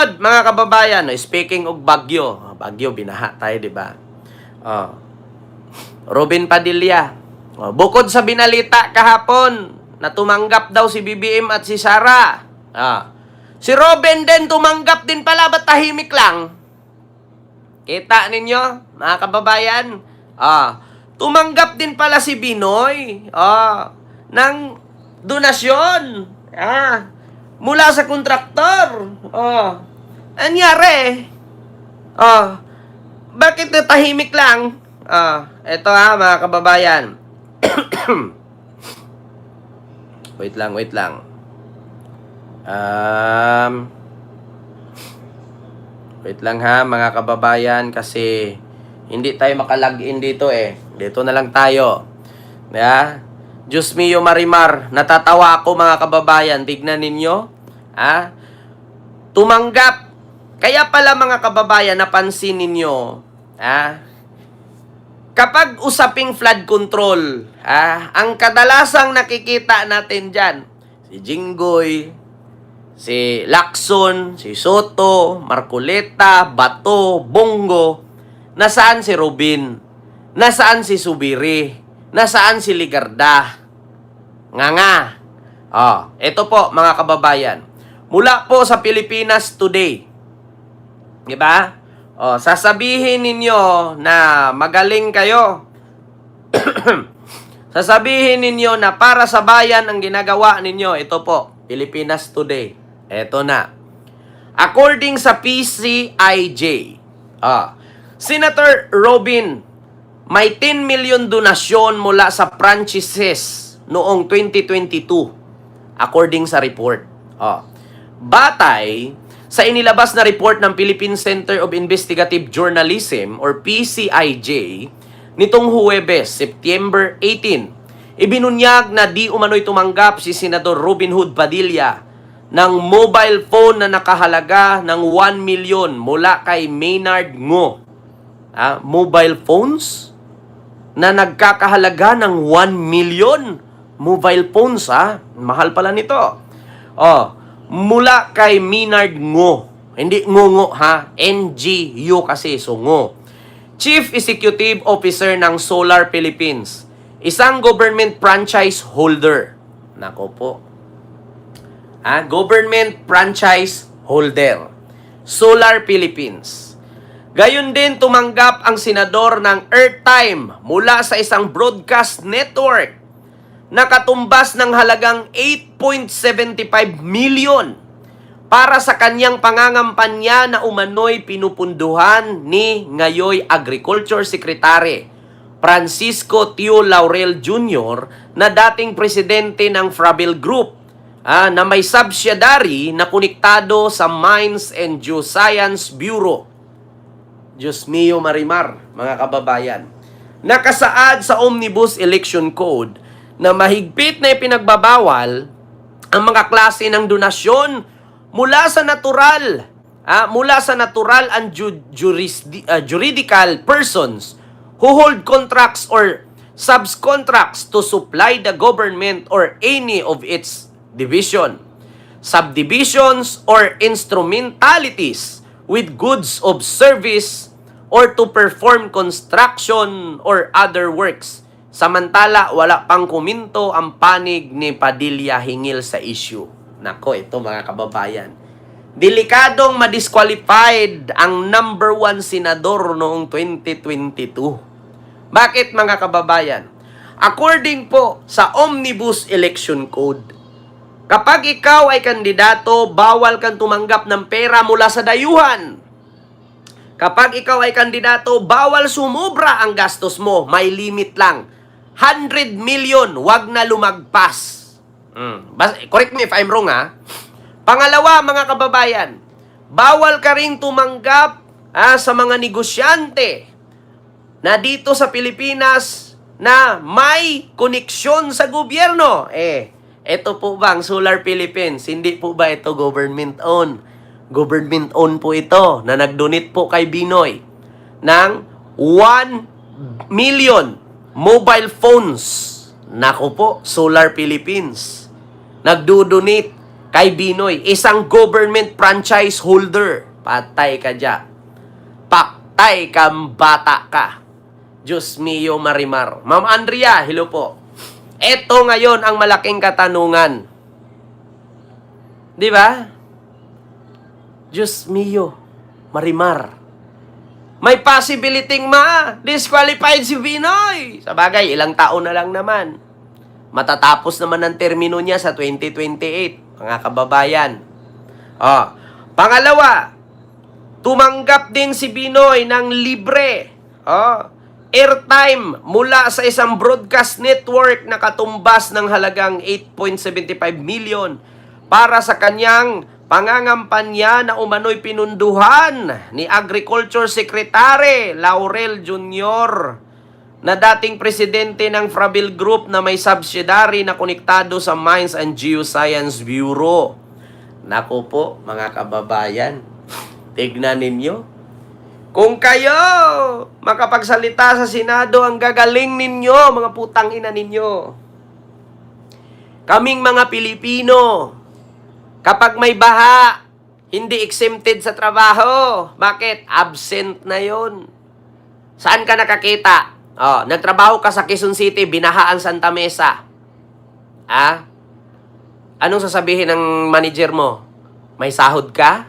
Mga kababayan, speaking of Bagyo, Bagyo, binaha tayo, di ba? Robin Padilla. Bukod sa binalita kahapon na tumanggap daw si BBM at si Sara. Si Robin din tumanggap din pala, ba't tahimik lang? Kita ninyo, mga kababayan? Tumanggap din pala si Binoy ng donasyon mula sa kontraktor. Anyari? Bakit tahimik lang? Eto mga kababayan. Wait lang. Wait lang ha, mga kababayan, kasi hindi tayo makalagin dito Dito na lang tayo. Diyos mio Marimar, natatawa ako mga kababayan. Tignan ninyo. Tumanggap. Kaya pala mga kababayan, napansin ninyo, kapag usaping flood control, ang kadalasang nakikita natin dyan, si Jinggoy, si Lacson, si Soto, Marcoleta, Bato, Bongo, nasaan si Robin? Nasaan si Subiri? Nasaan si Ligarda? Ito po mga kababayan. Mula po sa Pilipinas Today. Diba? Sasabihin ninyo na magaling kayo. Sasabihin ninyo na para sa bayan ang ginagawa ninyo. Ito po, Pilipinas Today. Ito na. According sa PCIJ, Senator Robin, may 10 million donasyon mula sa franchises noong 2022. According sa report. Batay sa inilabas na report ng Philippine Center of Investigative Journalism or PCIJ nitong Huwebes, September 18, ibinunyag na di umano'y tumanggap si Senador Robin Hood Padilla ng mobile phone na nakahalaga ng 1 million mula kay Maynard Ngo. Mobile phones na nagkakahalaga ng 1 million mobile phones, mahal pala nito. Mula kay Maynard Ngo. Hindi Ngo, NGU kasi, so Ngo. Chief Executive Officer ng Solar Philippines. Isang government franchise holder. Nako po. Government franchise holder. Solar Philippines. Gayon din tumanggap ang senador ng airtime mula sa isang broadcast network na katumbas ng halagang 8.75 million para sa kanyang pangangampanya na umano'y pinupunduhan ni ngayoy Agriculture Secretary Francisco Tio Laurel Jr. na dating presidente ng Frabil Group na may subsidiary na konektado sa Mines and Geoscience Bureau. Diyos mio Marimar, mga kababayan. Nakasaad sa Omnibus Election Code na mahigpit na ipinagbabawal ang mga klase ng donasyon mula sa natural and juridical persons who hold contracts or subcontracts to supply the government or any of its division, subdivisions, or instrumentalities with goods of service or to perform construction or other works. Samantala, wala pang kuminto ang panig ni Padilla hingil sa issue. Nako, ito mga kababayan. Delikadong madisqualified ang number 1 senador noong 2022. Bakit mga kababayan? According po sa Omnibus Election Code, kapag ikaw ay kandidato, bawal kang tumanggap ng pera mula sa dayuhan. Kapag ikaw ay kandidato, bawal sumobra ang gastos mo. May limit lang. 100 million, wag na lumagpas. Correct me if I'm wrong, Pangalawa, mga kababayan, bawal ka ring tumanggap sa mga negosyante na dito sa Pilipinas na may koneksyon sa gobyerno. Ito po ba ang Solar Philippines? Hindi po ba ito government-owned? Government-owned po ito na nag-donate po kay Binoy ng 1 million mobile phones. Nako po, Solar Philippines. Nagdo-donate kay Binoy, isang government franchise holder. Patay ka dyan. Paktay kang bata ka. Diyos mio Marimar. Ma'am Andrea, hello po. Ito ngayon ang malaking katanungan. Di ba? Diyos mio Marimar. May possibility disqualified si Binoy. Sa bagay, ilang taon na lang naman. Matatapos naman ang termino niya sa 2028, mga kababayan. Pangalawa, tumanggap din si Binoy ng libre airtime mula sa isang broadcast network na katumbas ng halagang 8.75 million para sa kanyang pangangampanya na umano'y pinunduhan ni Agriculture Secretary Laurel Jr. na dating presidente ng Frabil Group na may subsidiary na konektado sa Mines and Geoscience Bureau. Naku po, mga kababayan, tignan ninyo. Kung kayo makapagsalita sa Senado, ang gagaling ninyo, mga putang ina ninyo. Kaming mga Pilipino, kapag may baha, hindi exempted sa trabaho. Bakit? Absent na yon. Saan ka nakakita? Nagtrabaho ka sa Quezon City, binahaan Santa Mesa. Anong sasabihin ng manager mo? May sahod ka?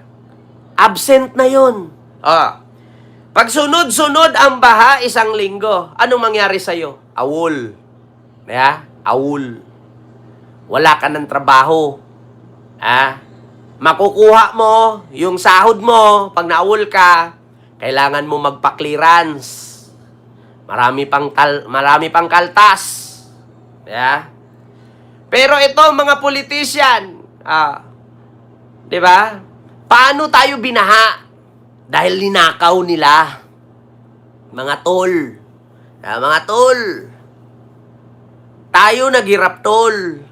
Absent na yon. Pag sunod-sunod ang baha isang linggo, anong mangyari sa'yo? Awol. Awol. Wala ka ng trabaho. Makukuha mo yung sahod mo pag naawol ka, kailangan mo magpa-clearance. Marami pang kaltas. Pero ito mga politician, 'di ba? Paano tayo binaha? Dahil ninakaw nila. Mga tol. Mga tol. Tayo naghirap, tol.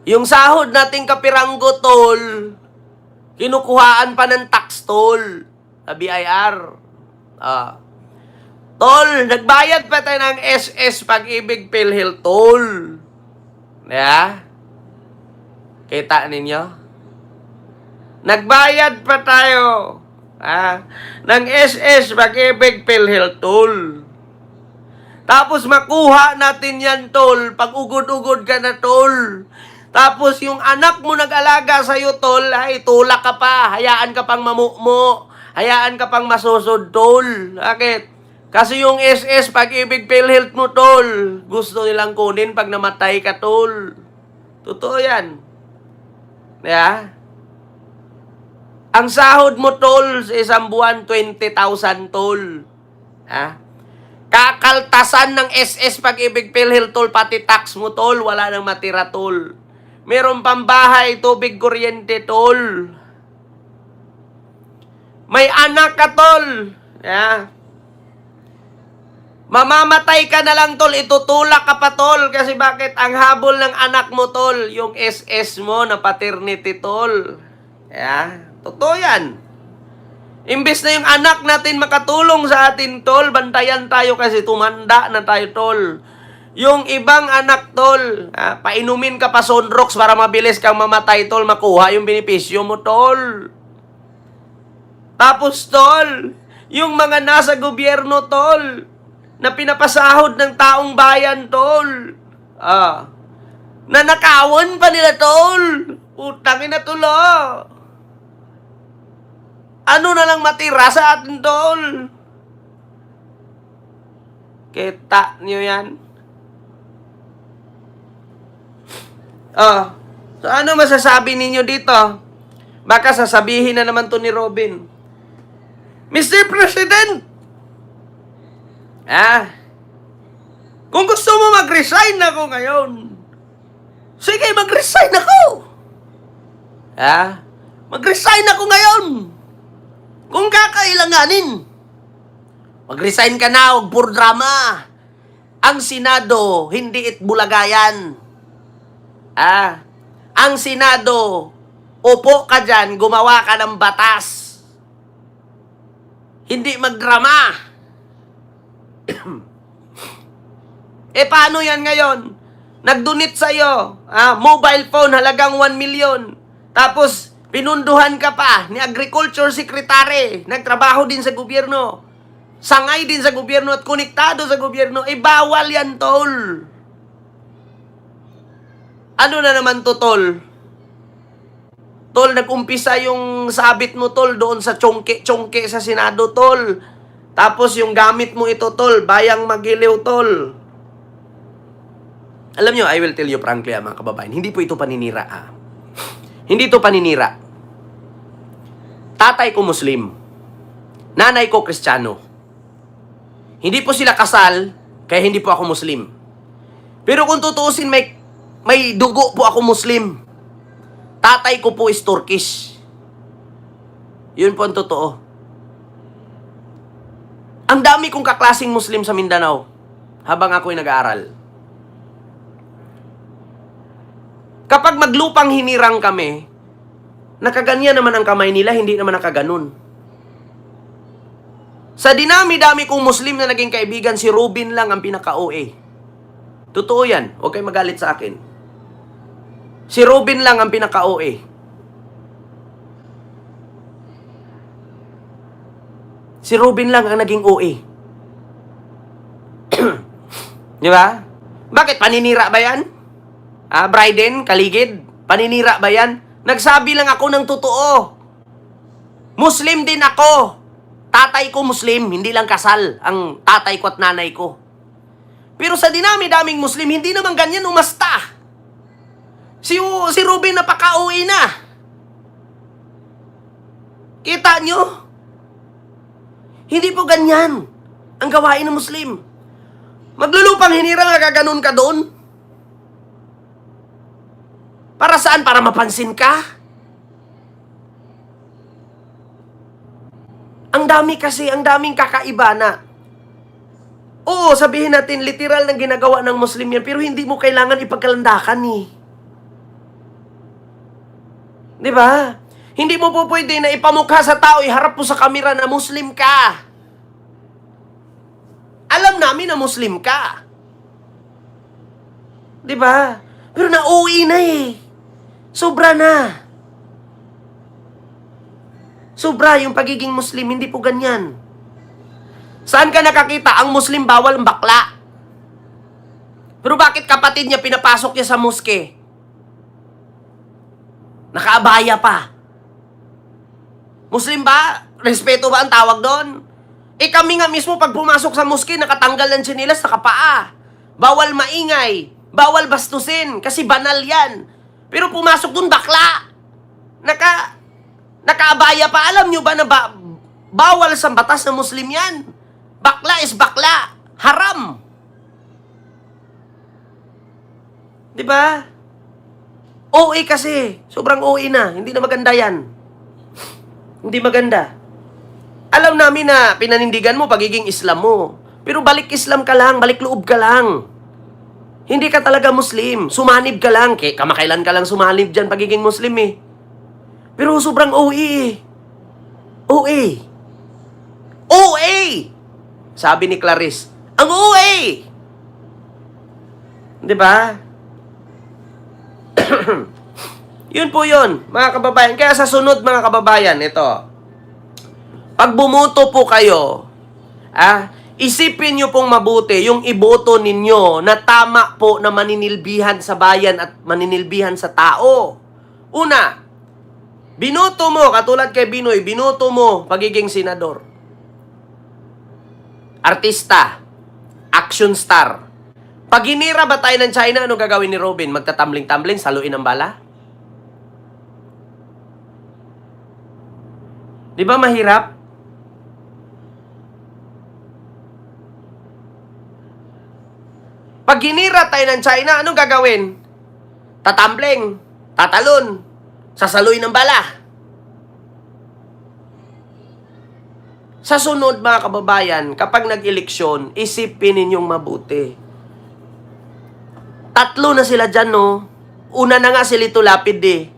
Yung sahod nating kapiranggo, tol, kinukuhaan pa ng tax, tol, sa BIR. Tol, nagbayad pa tayo ng SS Pag-ibig PhilHealth, tol. Kita ninyo? Nagbayad pa tayo ng SS Pag-ibig PhilHealth, tol. Tapos makuha natin yan, tol, pag ugod-ugod ka na, tol. Tapos yung anak mo nag-alaga sa'yo, tol, ay tulak ka pa, hayaan ka pang mamukmo, hayaan ka pang masusod, tol. Bakit? Kasi yung SS Pag-ibig PhilHealth mo, tol, gusto nilang kunin pag namatay ka, tol. Totoo yan. Ang sahod mo, tol, sa isang buwan, 20,000, tol. Kakaltasan ng SS Pag-ibig PhilHealth, tol, pati tax mo, tol, wala nang matira, tol. Meron pang bahay, tubig, kuryente, tol. May anak ka, tol. Mamamatay ka na lang, tol. Itutulak ka pa, tol. Kasi bakit? Ang habol ng anak mo, tol, yung SS mo na paternity, tol. Totoo yan. Imbes na yung anak natin makatulong sa atin, tol, bantayan tayo kasi tumanda na tayo, tol. Yung ibang anak, tol, painumin ka pa Sonrox para mabilis kang mamatay, tol, makuha yung benepisyo mo, tol. Tapos, tol, yung mga nasa gobyerno, tol, na pinapasahod ng taong bayan, tol, nanakawan pa nila, tol. Utangin na, tol, Ano na lang matira sa atin, tol? Kita nyo yan? So ano masasabi ninyo dito? Baka sasabihin na naman to ni Robin. Mr. President! Kung gusto mo mag-resign ako ngayon, sige, mag-resign ako! Mag-resign ako ngayon! Kung kakailanganin, mag-resign ka na, huwag puro drama. Ang Senado, hindi itbulagayan. Ang Senado, upo ka dyan, gumawa ka ng batas. Hindi magdrama. Paano yan ngayon? Nag-donate sa'yo. Mobile phone, halagang 1 million. Tapos, pinunduhan ka pa ni Agriculture Secretary. Nagtrabaho din sa gobyerno. Sangay din sa gobyerno at konektado sa gobyerno. Bawal yan, tol. Ano na naman to, tol? Tol, nag-umpisa yung sabit mo, tol, doon sa chongke sa Senado, tol. Tapos yung gamit mo ito, tol, bayang magiliw, tol. Alam nyo, I will tell you frankly, mga kababayan, hindi po ito paninira. Hindi ito paninira. Tatay ko Muslim. Nanay ko Kristiyano. Hindi po sila kasal, kaya hindi po ako Muslim. Pero kung tutuusin, may dugo po ako Muslim. Tatay ko po is Turkish. Yun po ang totoo. Ang dami kong kaklasing Muslim sa Mindanao habang ako'y nag-aaral. Kapag maglupang hinirang kami, nakaganyan naman ang kamay nila, hindi naman nakaganon. Sa dinami-dami kong Muslim na naging kaibigan, si Robin lang ang pinaka-OA. Totoo yan, huwag kayo magalit sa akin. Si Robin lang ang pinaka-OA. Si Robin lang ang naging OA. Di ba? Bakit? Paninira ba yan? Bryden, Kaligid, paninira ba yan? Nagsabi lang ako ng totoo. Muslim din ako. Tatay ko Muslim, hindi lang kasal ang tatay ko at nanay ko. Pero sa dinami-daming Muslim, hindi naman ganyan umasta. Si Ruben napaka-uwi na. Kita nyo? Hindi po ganyan ang gawain ng Muslim. Maglulupang hinirang nagaganon ka doon? Para saan? Para mapansin ka? Ang daming kakaiba na. Oo, sabihin natin, literal na ginagawa ng Muslim yan, pero hindi mo kailangan ipagkalandakan eh. Di ba? Hindi mo po pwede na ipamukha sa tao, iharap mo sa kamera na Muslim ka. Alam namin na Muslim ka. Di ba? Pero nauwi na eh. Sobra na. Sobra yung pagiging Muslim, hindi po ganyan. Saan ka nakakita? Ang Muslim bawal ang bakla. Pero bakit kapatid niya pinapasok niya sa moske? Nakaabaya pa. Muslim ba? Respeto ba ang tawag doon? Kami nga mismo pag pumasok sa moske, nakatanggal ng tsinelas, nakapaa. Bawal maingay. Bawal bastusin. Kasi banal yan. Pero pumasok doon bakla. Nakaabaya pa. Alam nyo ba na bawal sa batas ng Muslim yan? Bakla is bakla. Haram. Diba? OA kasi. Sobrang OA na. Hindi na maganda yan. Hindi maganda. Alam namin na pinanindigan mo pagiging Islam mo. Pero balik Islam ka lang. Balik loob ka lang. Hindi ka talaga Muslim. Sumanib ka lang. Kamakailan ka lang sumanib dyan pagiging Muslim eh. Pero sobrang OA eh. OA. OA! Sabi ni Clarice. Ang OA! Diba? Yun po yun, mga kababayan. Kaya sa sunod, mga kababayan, ito. Pag bumoto po kayo, isipin nyo pong mabuti yung iboto ninyo na tama po na maninilbihan sa bayan at maninilbihan sa tao. Una, binoto mo, katulad kay Binoy, binoto mo pagiging senador. Artista, action star. Pag hinira ba tayo ng China, ano gagawin ni Robin? Magtatambling-tambling, saluin ang bala? Di ba mahirap? Pag hinira tayo ng China, anong gagawin? Tatambling, tatalon, sasaluin ng bala. Sa sunod, mga kababayan, kapag nag-eleksyon, isipin ninyong mabuti. Tatlo na sila dyan, no? Una na nga si Lito Lapid eh.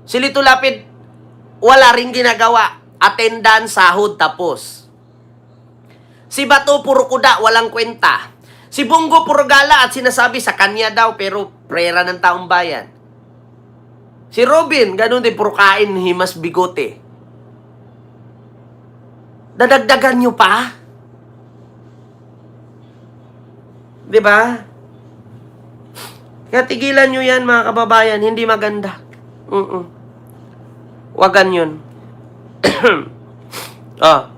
Si Lito Lapid, wala rin ginagawa. Attendance, sahod, tapos. Si Bato, puro kuda, walang kwenta. Si Bongo puro gala at sinasabi sa kanya daw pero prera ng taong bayan. Si Robin, ganun din, puro kain, himas, bigote. Dadagdagan nyo pa? Diba? Kaya tigilan nyo yan, mga kababayan. Hindi maganda. Wagan yun.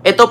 Ito